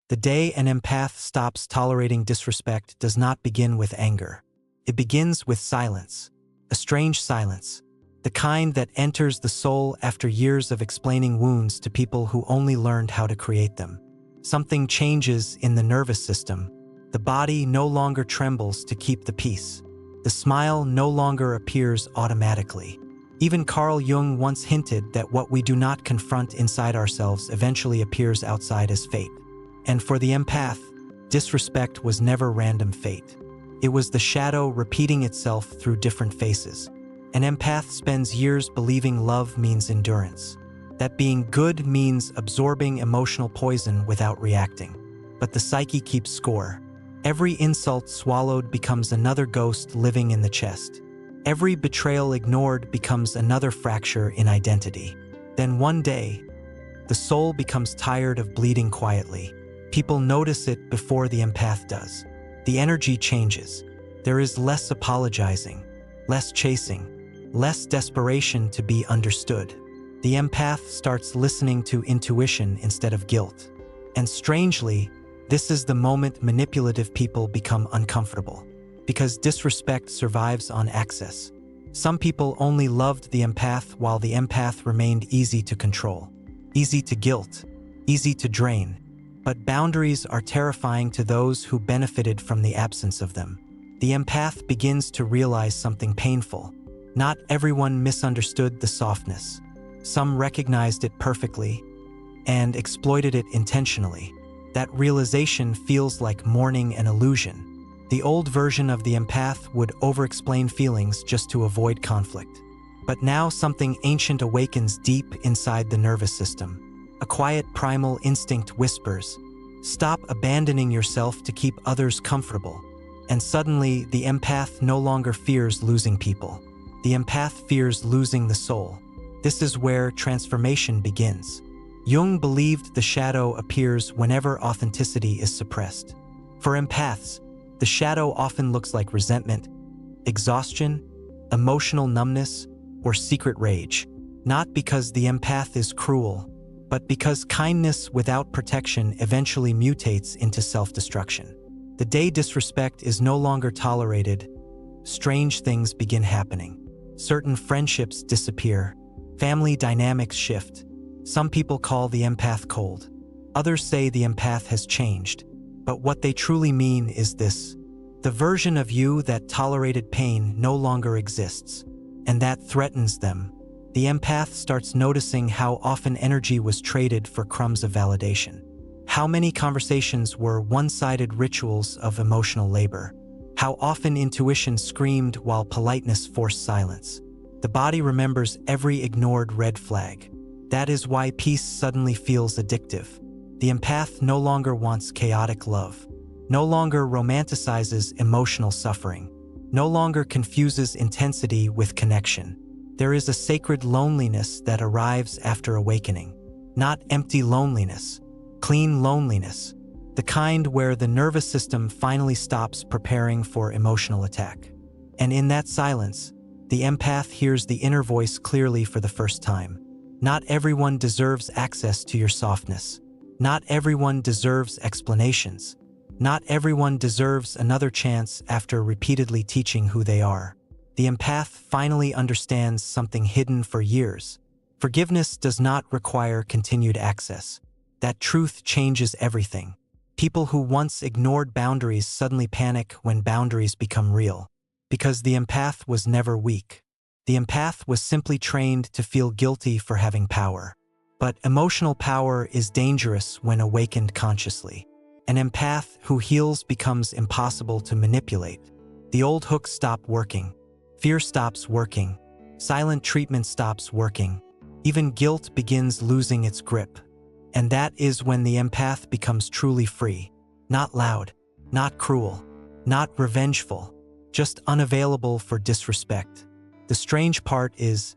The day an empath stops tolerating disrespect does not begin with anger. It begins with silence, a strange silence, the kind that enters the soul after years of explaining wounds to people who only learned how to create them. Something changes in the nervous system. The body no longer trembles to keep the peace. The smile no longer appears automatically. Even Carl Jung once hinted that what we do not confront inside ourselves eventually appears outside as fate. And for the empath, disrespect was never random fate. It was the shadow repeating itself through different faces. An empath spends years believing love means endurance, that being good means absorbing emotional poison without reacting. But the psyche keeps score. Every insult swallowed becomes another ghost living in the chest. Every betrayal ignored becomes another fracture in identity. Then one day, the soul becomes tired of bleeding quietly. People notice it before the empath does. The energy changes. There is less apologizing, less chasing, less desperation to be understood. The empath starts listening to intuition instead of guilt. And strangely, this is the moment manipulative people become uncomfortable, because disrespect survives on access. Some people only loved the empath while the empath remained easy to control, easy to guilt, easy to drain. But boundaries are terrifying to those who benefited from the absence of them. The empath begins to realize something painful. Not everyone misunderstood the softness. Some recognized it perfectly and exploited it intentionally. That realization feels like mourning an illusion. The old version of the empath would over-explain feelings just to avoid conflict. But now something ancient awakens deep inside the nervous system. A quiet primal instinct whispers, "Stop abandoning yourself to keep others comfortable." And suddenly, the empath no longer fears losing people. The empath fears losing the soul. This is where transformation begins. Jung believed the shadow appears whenever authenticity is suppressed. For empaths, the shadow often looks like resentment, exhaustion, emotional numbness, or secret rage. Not because the empath is cruel, but because kindness without protection eventually mutates into self-destruction. The day disrespect is no longer tolerated, strange things begin happening. Certain friendships disappear. Family dynamics shift. Some people call the empath cold. Others say the empath has changed. But what they truly mean is this: the version of you that tolerated pain no longer exists, and that threatens them. The empath starts noticing how often energy was traded for crumbs of validation. How many conversations were one-sided rituals of emotional labor. How often intuition screamed while politeness forced silence. The body remembers every ignored red flag. That is why peace suddenly feels addictive. The empath no longer wants chaotic love, no longer romanticizes emotional suffering, no longer confuses intensity with connection. There is a sacred loneliness that arrives after awakening. Not empty loneliness, clean loneliness. The kind where the nervous system finally stops preparing for emotional attack. And in that silence, the empath hears the inner voice clearly for the first time. Not everyone deserves access to your softness. Not everyone deserves explanations. Not everyone deserves another chance after repeatedly teaching who they are. The empath finally understands something hidden for years. Forgiveness does not require continued access. That truth changes everything. People who once ignored boundaries suddenly panic when boundaries become real. Because the empath was never weak. The empath was simply trained to feel guilty for having power. But emotional power is dangerous when awakened consciously. An empath who heals becomes impossible to manipulate. The old hooks stop working. Fear stops working. Silent treatment stops working. Even guilt begins losing its grip. And that is when the empath becomes truly free. Not loud, not cruel, not revengeful, just unavailable for disrespect. The strange part is,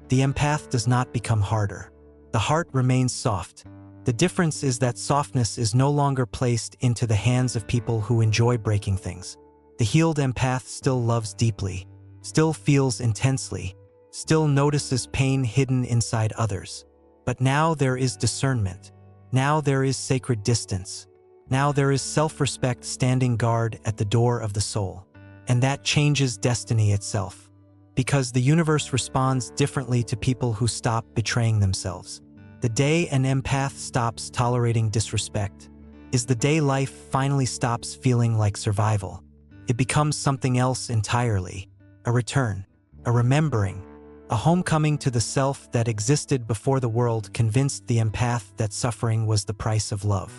the empath does not become harder. The heart remains soft. The difference is that softness is no longer placed into the hands of people who enjoy breaking things. The healed empath still loves deeply, still feels intensely, still notices pain hidden inside others. But now there is discernment. Now there is sacred distance. Now there is self-respect standing guard at the door of the soul. And that changes destiny itself. Because the universe responds differently to people who stop betraying themselves. The day an empath stops tolerating disrespect is the day life finally stops feeling like survival. It becomes something else entirely. A return, a remembering, a homecoming to the self that existed before the world convinced the empath that suffering was the price of love.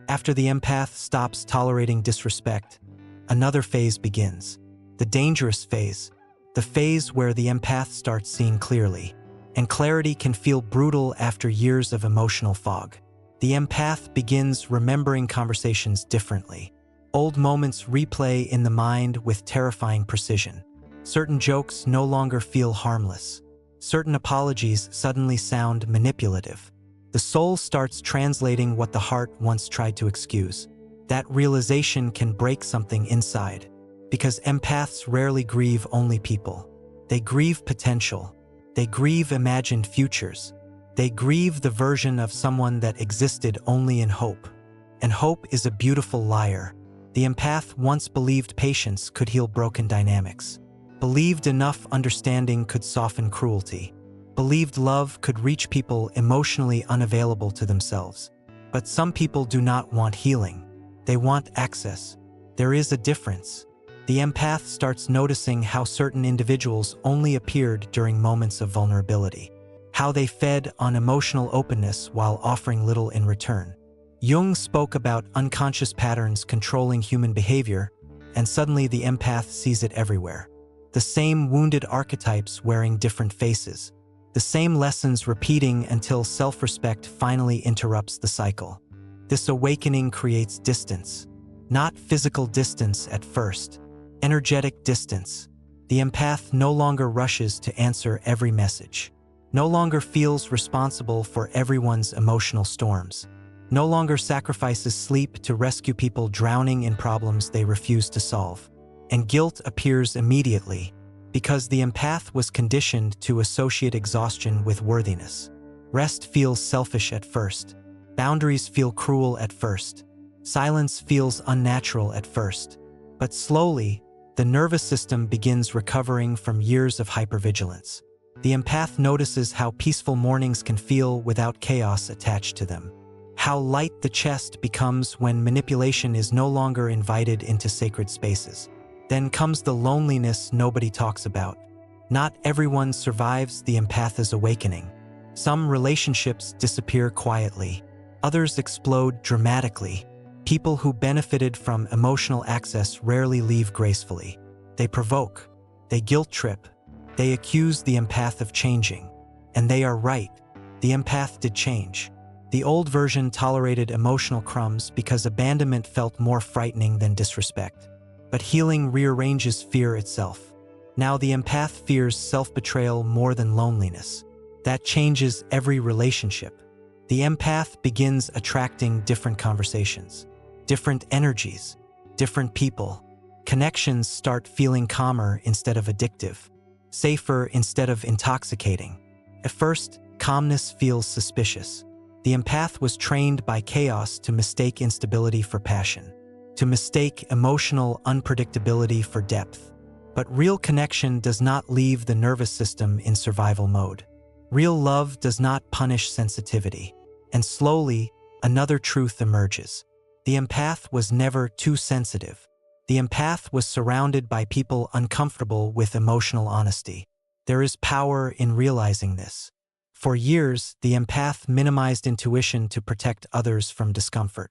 After the empath stops tolerating disrespect, another phase begins. The dangerous phase. The phase where the empath starts seeing clearly. And clarity can feel brutal after years of emotional fog. The empath begins remembering conversations differently. Old moments replay in the mind with terrifying precision. Certain jokes no longer feel harmless. Certain apologies suddenly sound manipulative. The soul starts translating what the heart once tried to excuse. That realization can break something inside. Because empaths rarely grieve only people. They grieve potential. They grieve imagined futures. They grieve the version of someone that existed only in hope. And hope is a beautiful liar. The empath once believed patience could heal broken dynamics. Believed enough understanding could soften cruelty. Believed love could reach people emotionally unavailable to themselves. But some people do not want healing. They want access. There is a difference. The empath starts noticing how certain individuals only appeared during moments of vulnerability. How they fed on emotional openness while offering little in return. Jung spoke about unconscious patterns controlling human behavior, and suddenly the empath sees it everywhere. The same wounded archetypes wearing different faces. The same lessons repeating until self-respect finally interrupts the cycle. This awakening creates distance. Not physical distance at first. Energetic distance. The empath no longer rushes to answer every message. No longer feels responsible for everyone's emotional storms. No longer sacrifices sleep to rescue people drowning in problems they refuse to solve. And guilt appears immediately, because the empath was conditioned to associate exhaustion with worthiness. Rest feels selfish at first. Boundaries feel cruel at first. Silence feels unnatural at first. But slowly, the nervous system begins recovering from years of hypervigilance. The empath notices how peaceful mornings can feel without chaos attached to them. How light the chest becomes when manipulation is no longer invited into sacred spaces. Then comes the loneliness nobody talks about. Not everyone survives the empath's awakening. Some relationships disappear quietly. Others explode dramatically. People who benefited from emotional access rarely leave gracefully. They provoke. They guilt-trip. They accuse the empath of changing. And they are right. The empath did change. The old version tolerated emotional crumbs because abandonment felt more frightening than disrespect. But healing rearranges fear itself. Now the empath fears self-betrayal more than loneliness. That changes every relationship. The empath begins attracting different conversations, different energies, different people. Connections start feeling calmer instead of addictive, safer instead of intoxicating. At first, calmness feels suspicious. The empath was trained by chaos to mistake instability for passion, to mistake emotional unpredictability for depth. But real connection does not leave the nervous system in survival mode. Real love does not punish sensitivity. And slowly, another truth emerges. The empath was never too sensitive. The empath was surrounded by people uncomfortable with emotional honesty. There is power in realizing this. For years, the empath minimized intuition to protect others from discomfort,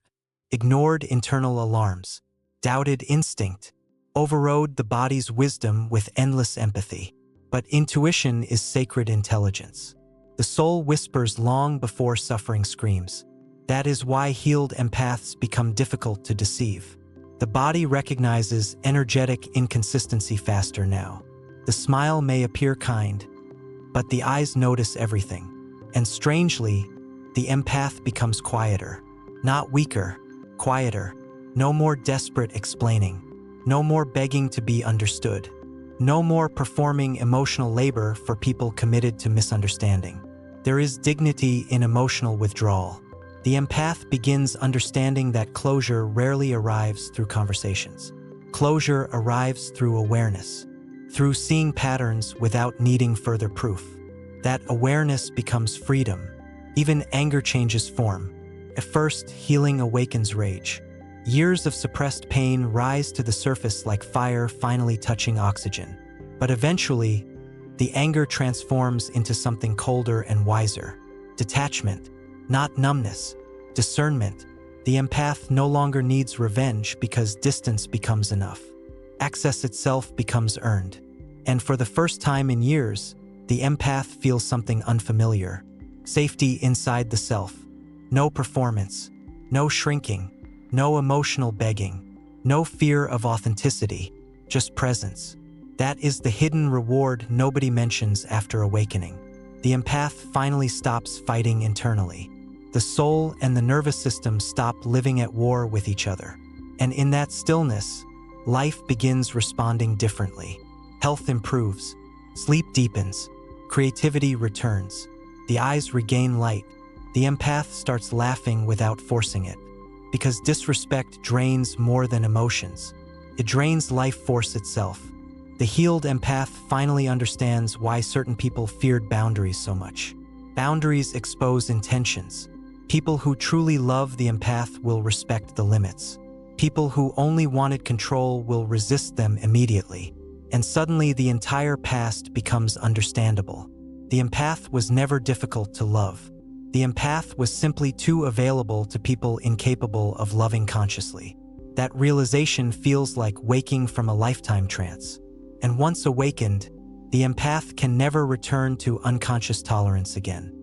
ignored internal alarms, doubted instinct, overrode the body's wisdom with endless empathy. But intuition is sacred intelligence. The soul whispers long before suffering screams. That is why healed empaths become difficult to deceive. The body recognizes energetic inconsistency faster now. The smile may appear kind, but the eyes notice everything. And strangely, the empath becomes quieter. Not weaker, quieter. No more desperate explaining. No more begging to be understood. No more performing emotional labor for people committed to misunderstanding. There is dignity in emotional withdrawal. The empath begins understanding that closure rarely arrives through conversations. Closure arrives through awareness, through seeing patterns without needing further proof. That awareness becomes freedom. Even anger changes form. At first, healing awakens rage. Years of suppressed pain rise to the surface like fire finally touching oxygen. But eventually, the anger transforms into something colder and wiser. Detachment, not numbness. Discernment. The empath no longer needs revenge because distance becomes enough. Access itself becomes earned. And for the first time in years, the empath feels something unfamiliar. Safety inside the self. No performance. No shrinking. No emotional begging. No fear of authenticity. Just presence. That is the hidden reward nobody mentions after awakening. The empath finally stops fighting internally. The soul and the nervous system stop living at war with each other. And in that stillness, life begins responding differently. Health improves. Sleep deepens. Creativity returns. The eyes regain light. The empath starts laughing without forcing it. Because disrespect drains more than emotions. It drains life force itself. The healed empath finally understands why certain people feared boundaries so much. Boundaries expose intentions. People who truly love the empath will respect the limits. People who only wanted control will resist them immediately. And suddenly the entire past becomes understandable. The empath was never difficult to love. The empath was simply too available to people incapable of loving consciously. That realization feels like waking from a lifetime trance. And once awakened, the empath can never return to unconscious tolerance again.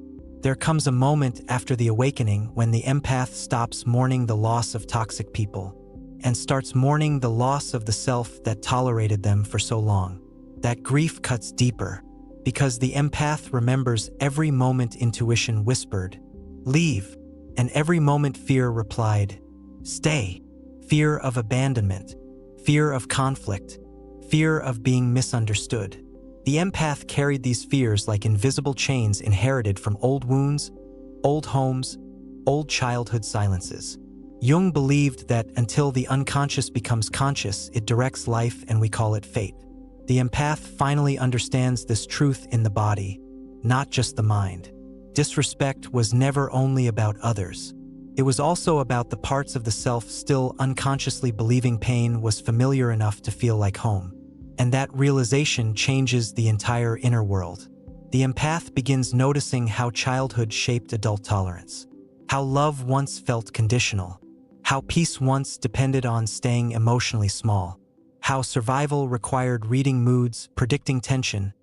There comes a moment after the awakening when the empath stops mourning the loss of toxic people and starts mourning the loss of the self that tolerated them for so long. That grief cuts deeper because the empath remembers every moment intuition whispered, "Leave," and every moment fear replied, "Stay." Fear of abandonment, fear of conflict, fear of being misunderstood. The empath carried these fears like invisible chains inherited from old wounds, old homes, old childhood silences. Jung believed that until the unconscious becomes conscious, it directs life and we call it fate. The empath finally understands this truth in the body, not just the mind. Disrespect was never only about others. It was also about the parts of the self still unconsciously believing pain was familiar enough to feel like home. And that realization changes the entire inner world. The empath begins noticing how childhood shaped adult tolerance, how love once felt conditional, how peace once depended on staying emotionally small, how survival required reading moods, predicting tension,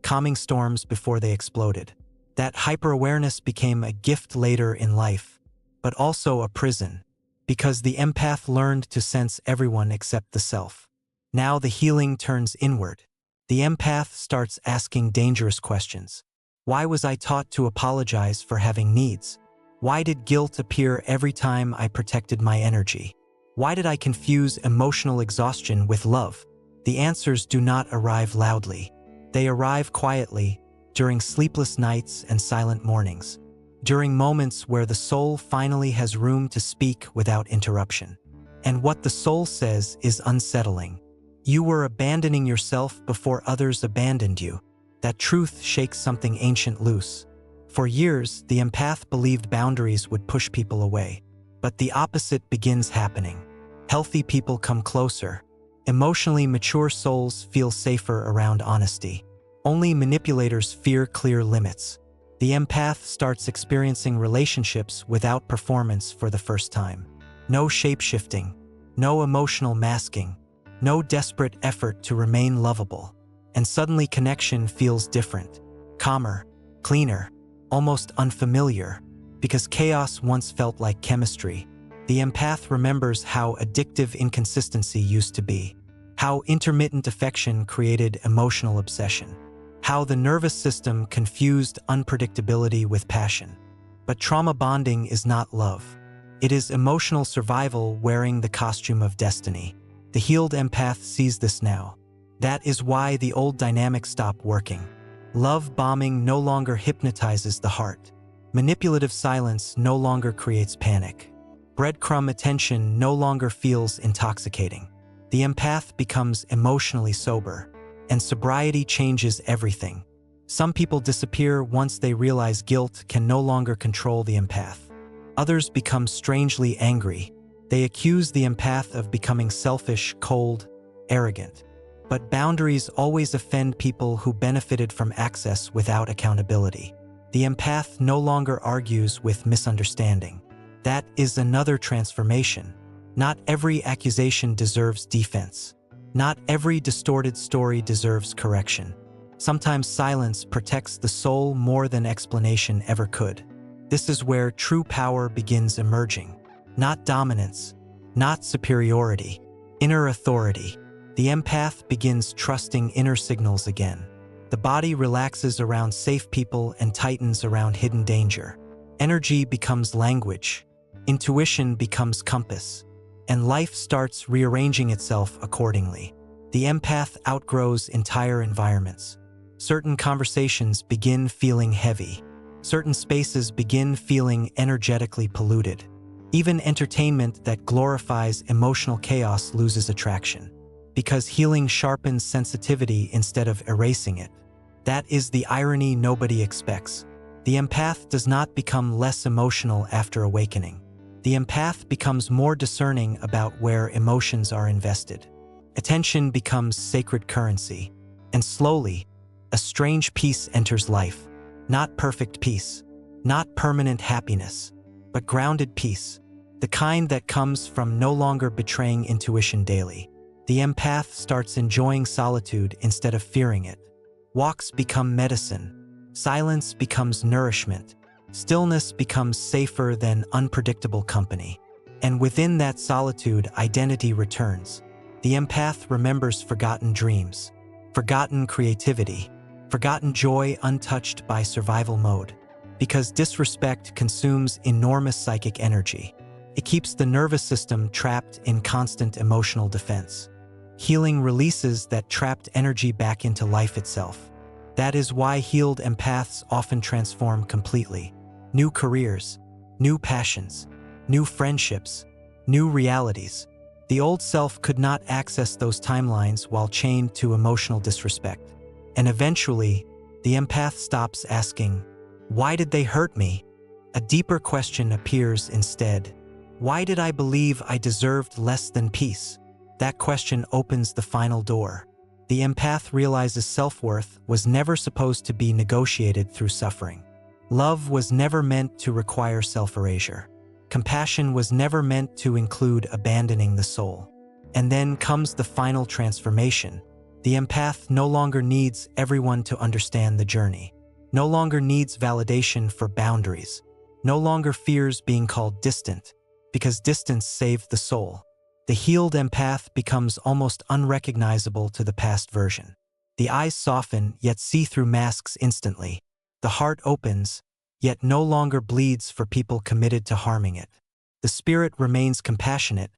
calming storms before they exploded. That hyper-awareness became a gift later in life, but also a prison, because the empath learned to sense everyone except the self. Now the healing turns inward. The empath starts asking dangerous questions. Why was I taught to apologize for having needs? Why did guilt appear every time I protected my energy? Why did I confuse emotional exhaustion with love? The answers do not arrive loudly. They arrive quietly, during sleepless nights and silent mornings, during moments where the soul finally has room to speak without interruption. And what the soul says is unsettling. You were abandoning yourself before others abandoned you. That truth shakes something ancient loose. For years, the empath believed boundaries would push people away. But the opposite begins happening. Healthy people come closer. Emotionally mature souls feel safer around honesty. Only manipulators fear clear limits. The empath starts experiencing relationships without performance for the first time. No shape-shifting, no emotional masking, no desperate effort to remain lovable. And suddenly connection feels different, calmer, cleaner, almost unfamiliar, because chaos once felt like chemistry. The empath remembers how addictive inconsistency used to be, how intermittent affection created emotional obsession, how the nervous system confused unpredictability with passion. But trauma bonding is not love. It is emotional survival wearing the costume of destiny. The healed empath sees this now. That is why the old dynamics stop working. Love bombing no longer hypnotizes the heart. Manipulative silence no longer creates panic. Breadcrumb attention no longer feels intoxicating. The empath becomes emotionally sober, and sobriety changes everything. Some people disappear once they realize guilt can no longer control the empath. Others become strangely angry. They accuse the empath of becoming selfish, cold, arrogant. But boundaries always offend people who benefited from access without accountability. The empath no longer argues with misunderstanding. That is another transformation. Not every accusation deserves defense. Not every distorted story deserves correction. Sometimes silence protects the soul more than explanation ever could. This is where true power begins emerging. Not dominance, not superiority, inner authority. The empath begins trusting inner signals again. The body relaxes around safe people and tightens around hidden danger. Energy becomes language. Intuition becomes compass. And life starts rearranging itself accordingly. The empath outgrows entire environments. Certain conversations begin feeling heavy. Certain spaces begin feeling energetically polluted. Even entertainment that glorifies emotional chaos loses attraction. Because healing sharpens sensitivity instead of erasing it. That is the irony nobody expects. The empath does not become less emotional after awakening. The empath becomes more discerning about where emotions are invested. Attention becomes sacred currency. And slowly, a strange peace enters life. Not perfect peace, not permanent happiness, but grounded peace. The kind that comes from no longer betraying intuition daily. The empath starts enjoying solitude instead of fearing it. Walks become medicine. Silence becomes nourishment. Stillness becomes safer than unpredictable company. And within that solitude, identity returns. The empath remembers forgotten dreams, forgotten creativity, forgotten joy untouched by survival mode. Because disrespect consumes enormous psychic energy. It keeps the nervous system trapped in constant emotional defense. Healing releases that trapped energy back into life itself. That is why healed empaths often transform completely. New careers, new passions, new friendships, new realities. The old self could not access those timelines while chained to emotional disrespect. And eventually, the empath stops asking, "Why did they hurt me?" A deeper question appears instead. Why did I believe I deserved less than peace? That question opens the final door. The empath realizes self-worth was never supposed to be negotiated through suffering. Love was never meant to require self-erasure. Compassion was never meant to include abandoning the soul. And then comes the final transformation. The empath no longer needs everyone to understand the journey. No longer needs validation for boundaries. No longer fears being called distant, because distance saved the soul. The healed empath becomes almost unrecognizable to the past version. The eyes soften, yet see through masks instantly. The heart opens, yet no longer bleeds for people committed to harming it. The spirit remains compassionate,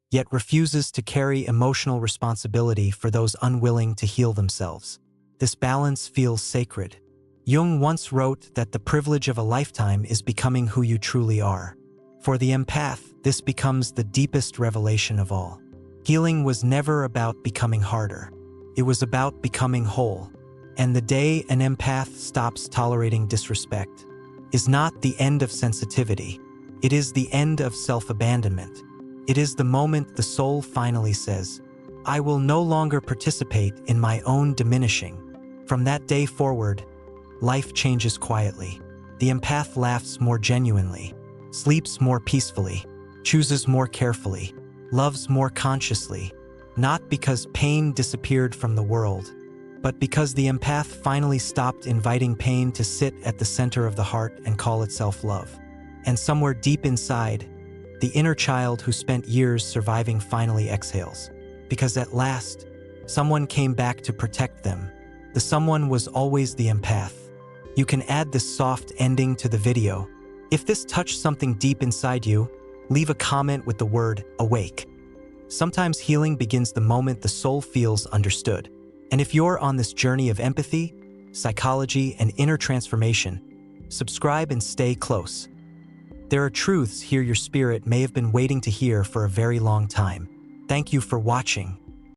yet refuses to carry emotional responsibility for those unwilling to heal themselves. This balance feels sacred. Jung once wrote that the privilege of a lifetime is becoming who you truly are. For the empath, this becomes the deepest revelation of all. Healing was never about becoming harder. It was about becoming whole. And the day an empath stops tolerating disrespect is not the end of sensitivity. It is the end of self-abandonment. It is the moment the soul finally says, "I will no longer participate in my own diminishing." From that day forward, life changes quietly. The empath laughs more genuinely, sleeps more peacefully, chooses more carefully, loves more consciously, not because pain disappeared from the world, but because the empath finally stopped inviting pain to sit at the center of the heart and call itself love. And somewhere deep inside, the inner child who spent years surviving finally exhales, because at last, someone came back to protect them. The someone was always the empath. You can add this soft ending to the video. If this touched something deep inside you, leave a comment with the word "awake." Sometimes healing begins the moment the soul feels understood. And if you're on this journey of empathy, psychology, and inner transformation, Subscribe and stay close. There are truths here your spirit may have been waiting to hear for a very long time. Thank you for watching.